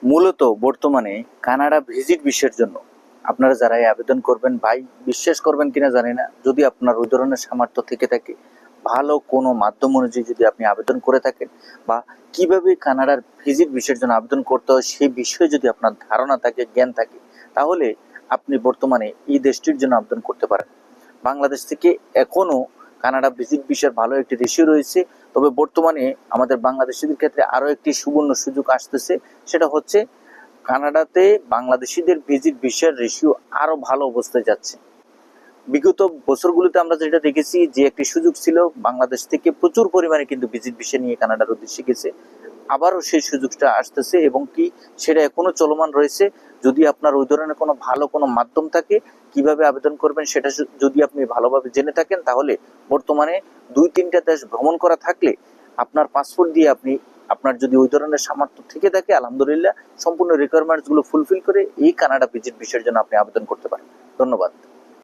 মূলত বর্তমানে Canada visit ভিসার জন্য আপনারা যারা এই আবেদন করবেন, ভাই বিশ্বাস করবেন কিনা জানি না, যদি আপনার ওই ধরনের সামর্থ্য থেকে থাকে, ভালো কোনো মাধ্যম অনুযায়ী যদি আপনি আবেদন করে থাকেন, বা কিভাবে কানাডার ভিজিট ভিসার জন্য আবেদন করতে হয় সেই বিষয়ে যদি আপনার ধারণা থাকে, জ্ঞান থাকে, তাহলে আপনি বর্তমানে এই দেশটির জন্য আবেদন করতে পারেন। বাংলাদেশ থেকে এখনো কানাডা ভিজিট ভিসার ভালো একটি রেশিও রয়েছে। তবে বর্তমানে আমাদের বাংলাদেশিদের ক্ষেত্রে আরো একটি সুবর্ণ সুযোগ আসতেছে, সেটা হচ্ছে কানাডাতে বাংলাদেশিদের ভিজিট ভিসার রেশিও আরো ভালো অবস্থায় যাচ্ছে। বিগত বছরগুলোতে আমরা যেটা দেখেছি, যে একটি সুযোগ ছিল, বাংলাদেশ থেকে প্রচুর পরিমাণে কিন্তু ভিজিট ভিসা নিয়ে কানাডার উদ্দেশ্যে গেছে, আবারও সেই সুযোগটা আসতেছে এবং কি সেটা এখনো চলমান রয়েছে। যদি আপনার ওই ধরনের কোনো ভালো কোনো মাধ্যম থাকে, কিভাবে আবেদন করবেন সেটা যদি আপনি ভালোভাবে জেনে থাকেন, তাহলে বর্তমানে 2-3টা দেশ ভ্রমণ করা থাকলে আপনার পাসপোর্ট দিয়ে আপনি, আপনার যদি ওই ধরনের সামর্থ্য থেকে থাকে, আলহামদুলিল্লাহ সম্পূর্ণ রিকোয়ারমেন্টস গুলো ফুলফিল করে এই কানাডা ভিজিট ভিসার জন্য আপনি আবেদন করতে পারেন। ধন্যবাদ।